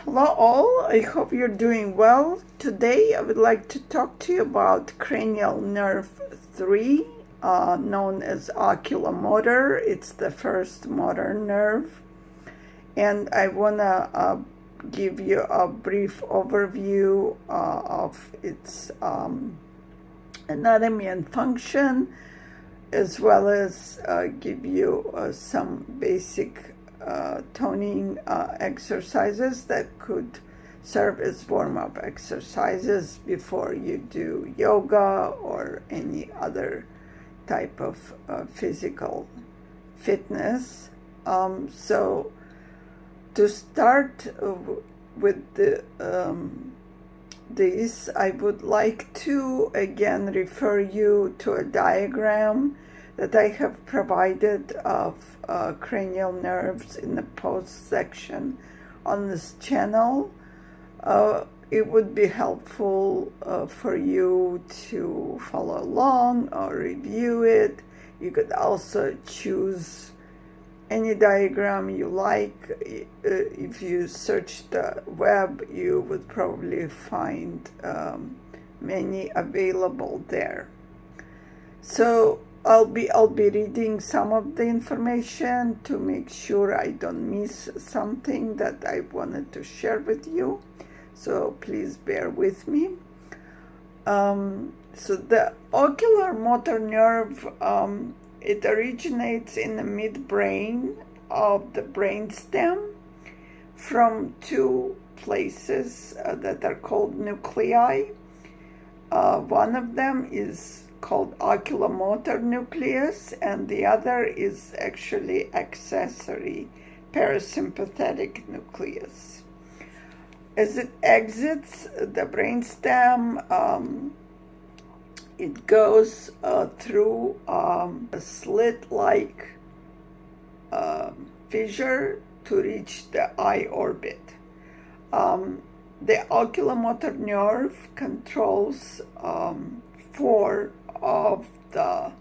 Hello all, I hope you're doing well. Today I would like to talk to you about cranial nerve 3, known as oculomotor. It's the first motor nerve. And I want to give you a brief overview of its anatomy and function, as well as give you some basic toning exercises that could serve as warm-up exercises before you do yoga or any other type of physical fitness. So to start with this, I would like to again refer you to a diagram that I have provided of cranial nerves in the post section on this channel. It would be helpful for you to follow along or review it. You could also choose any diagram you like. If you search the web, you would probably find many available there. So I'll be reading some of the information to make sure I don't miss something that I wanted to share with you. So please bear with me. So the oculomotor nerve, it originates in the midbrain of the brainstem from two places that are called nuclei. One of them is called oculomotor nucleus, and the other is actually accessory parasympathetic nucleus. As it exits the brainstem, it goes through a slit-like fissure to reach the eye orbit. The oculomotor nerve controls 4 of the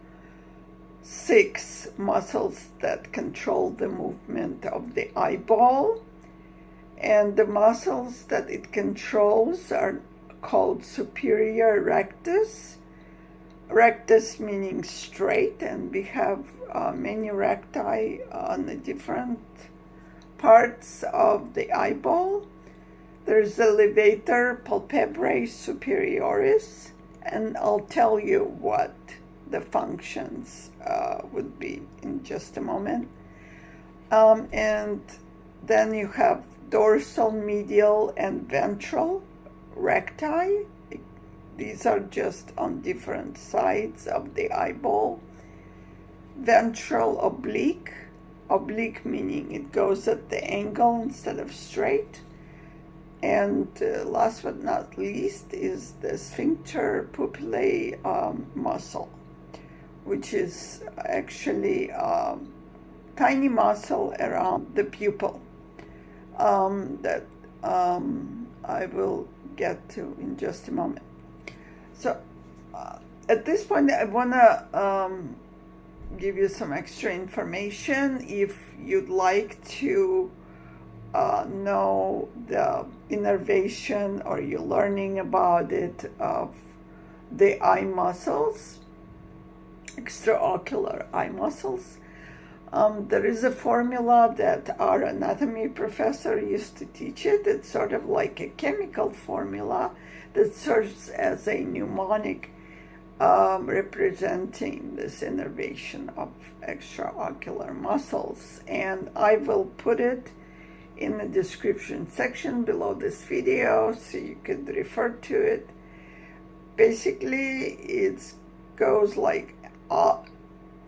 6 muscles that control the movement of the eyeball, and the muscles that it controls are called superior rectus. Rectus meaning straight, and we have many recti on the different parts of the eyeball. There's the levator palpebrae superioris, and I'll tell you what the functions would be in just a moment. And then you have dorsal, medial, and ventral recti. These are just on different sides of the eyeball. Ventral oblique, oblique meaning it goes at the angle instead of straight. And last but not least is the sphincter pupillae muscle, which is actually a tiny muscle around the pupil that I will get to in just a moment. So at this point, I want to give you some extra information. If you'd like to know the innervation, or you're learning about it, of the eye muscles, extraocular eye muscles, there is a formula that our anatomy professor used to teach it. It's sort of like a chemical formula that serves as a mnemonic representing this innervation of extraocular muscles, and I will put it in the description section below this video so you could refer to it. Basically, it goes like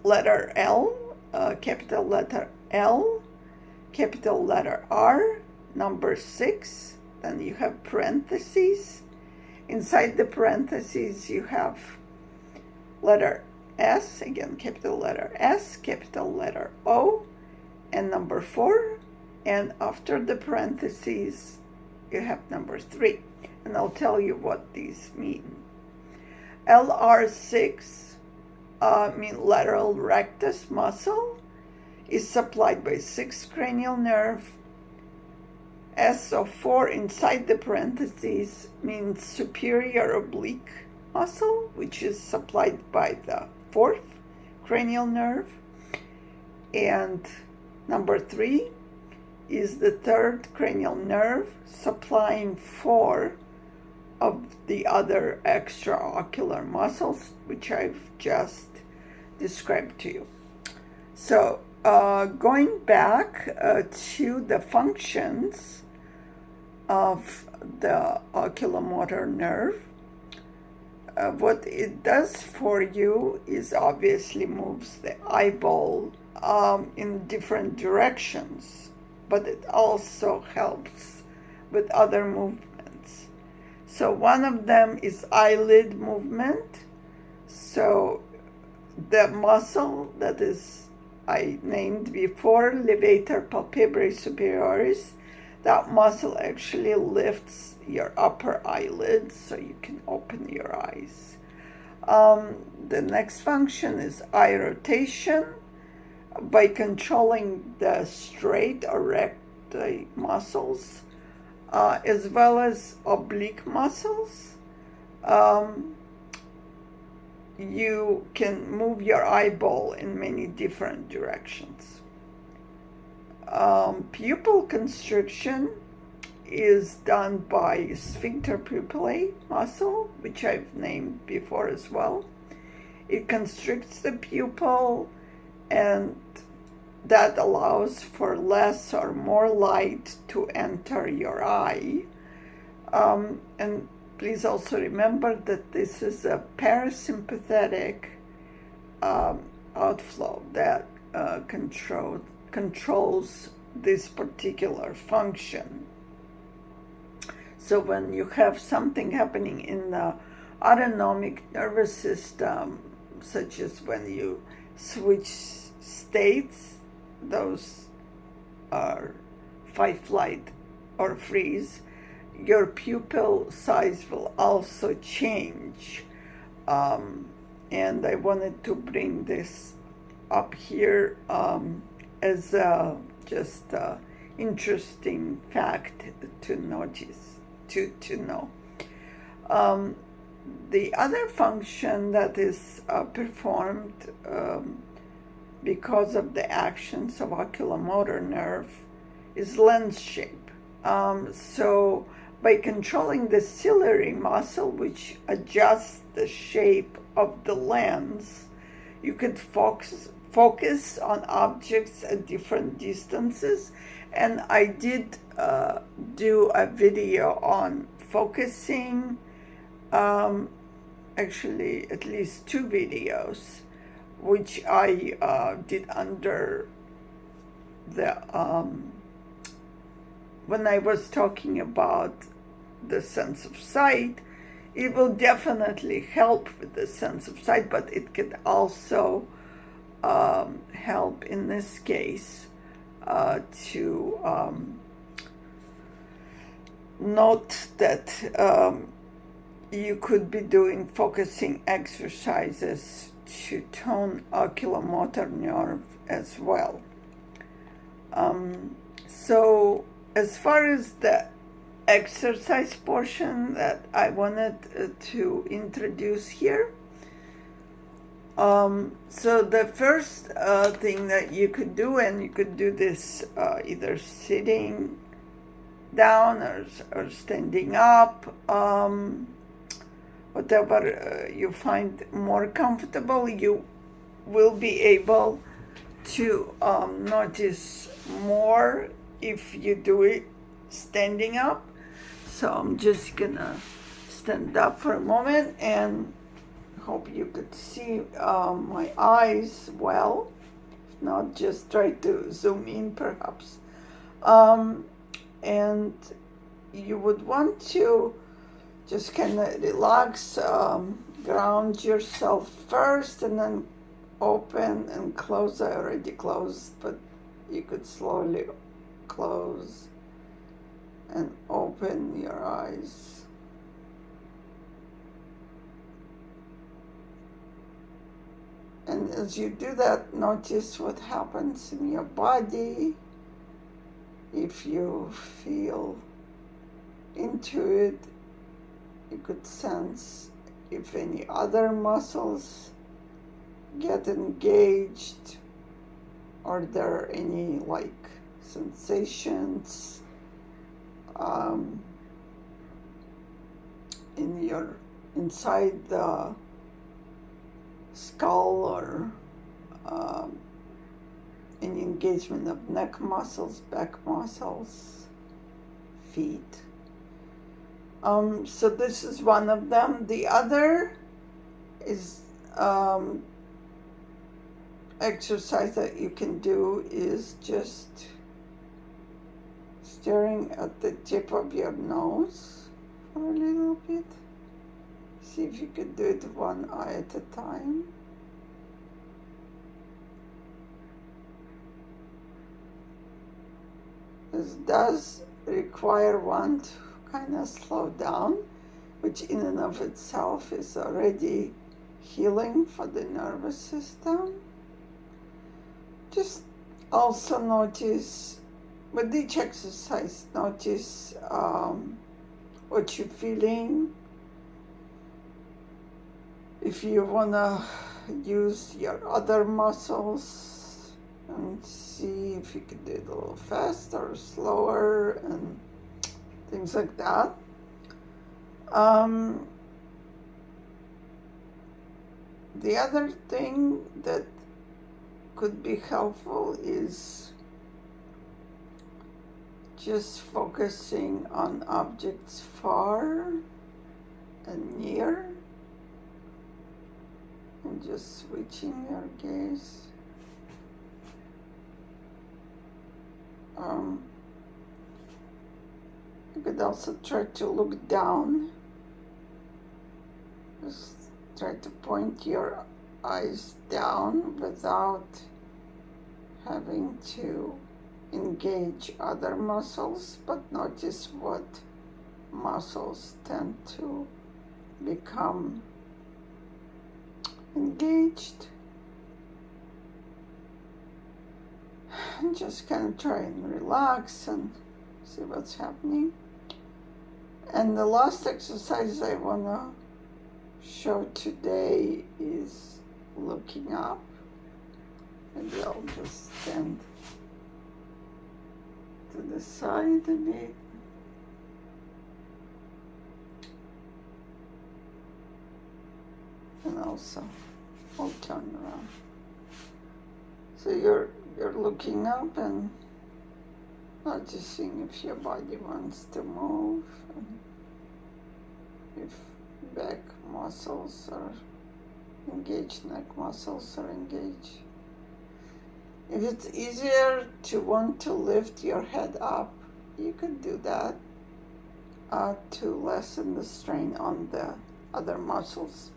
letter L, capital letter L, capital letter R, number 6, then you have parentheses. Inside the parentheses you have letter S, again capital letter S, capital letter O, and number 4. And after the parentheses, you have number 3. And I'll tell you what these mean. LR6 mean lateral rectus muscle, is supplied by 6th cranial nerve, SO4 inside the parentheses means superior oblique muscle, which is supplied by the fourth cranial nerve. And number 3 is the third cranial nerve, supplying 4 of the other extraocular muscles, which I've just described to you. So going back to the functions of the oculomotor nerve, what it does for you is obviously moves the eyeball in different directions, but it also helps with other movements. So one of them is eyelid movement. So the muscle that is I named before, levator palpebrae superioris, that muscle actually lifts your upper eyelids so you can open your eyes. The next function is eye rotation. By controlling the straight or recti muscles, as well as oblique muscles, you can move your eyeball in many different directions. Pupil constriction is done by sphincter pupillae muscle, which I've named before as well. It constricts the pupil, and that allows for less or more light to enter your eye. And please also remember that this is a parasympathetic outflow that controls this particular function. So when you have something happening in the autonomic nervous system, such as when you switch states, those are fight, flight, or freeze, your pupil size will also change. And I wanted to bring this up here as just interesting fact to notice, to know. The other function that is performed because of the actions of oculomotor nerve is lens shape. So by controlling the ciliary muscle, which adjusts the shape of the lens, you could focus on objects at different distances. And I did do a video on focusing, actually at least 2 videos, which I did under the, when I was talking about the sense of sight. It will definitely help with the sense of sight, but it could also help in this case to note that you could be doing focusing exercises to tone oculomotor nerve as well. So as far as the exercise portion that I wanted to introduce here, so the first thing that you could do, and you could do this either sitting down or standing up, whatever you find more comfortable, you will be able to notice more if you do it standing up. So I'm just gonna stand up for a moment and hope you could see my eyes well. If not, just try to zoom in perhaps. And you would want to just kind of relax, ground yourself first, and then open and close. I already closed, but you could slowly close and open your eyes. And as you do that, notice what happens in your body. If you feel into it, you could sense if any other muscles get engaged, or there are any like sensations in your inside the skull, or any engagement of neck muscles, back muscles, feet. So this is one of them. The other is exercise that you can do is just staring at the tip of your nose for a little bit. See if you could do it one eye at a time. This does require one to kind of slow down, which in and of itself is already healing for the nervous system. Just also notice, with each exercise, notice what you're feeling. If you want to use your other muscles, and see if you can do it a little faster or slower and things like that. The other thing that could be helpful is just focusing on objects far and near, and just switching your gaze. You could also try to look down. Just try to point your eyes down without having to engage other muscles, but notice what muscles tend to become engaged. And just kind of try and relax and see what's happening. And the last exercise I want to show today is looking up. Maybe I'll just stand to the side a bit. And also I'll turn around. So you're looking up and noticing if your body wants to move, and if back muscles are engaged, neck muscles are engaged. If it's easier to want to lift your head up, you could do that to lessen the strain on the other muscles.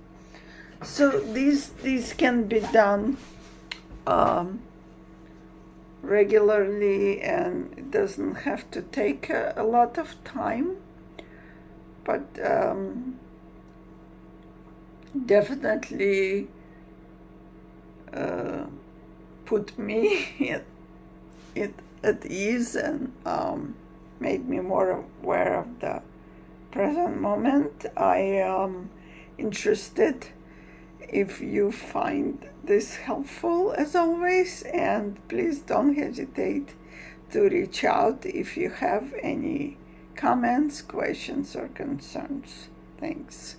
So these can be done regularly, and it doesn't have to take a lot of time, but definitely put me at ease, and made me more aware of the present moment. I am interested if you find this helpful, as always, and please don't hesitate to reach out if you have any comments, questions, or concerns. Thanks.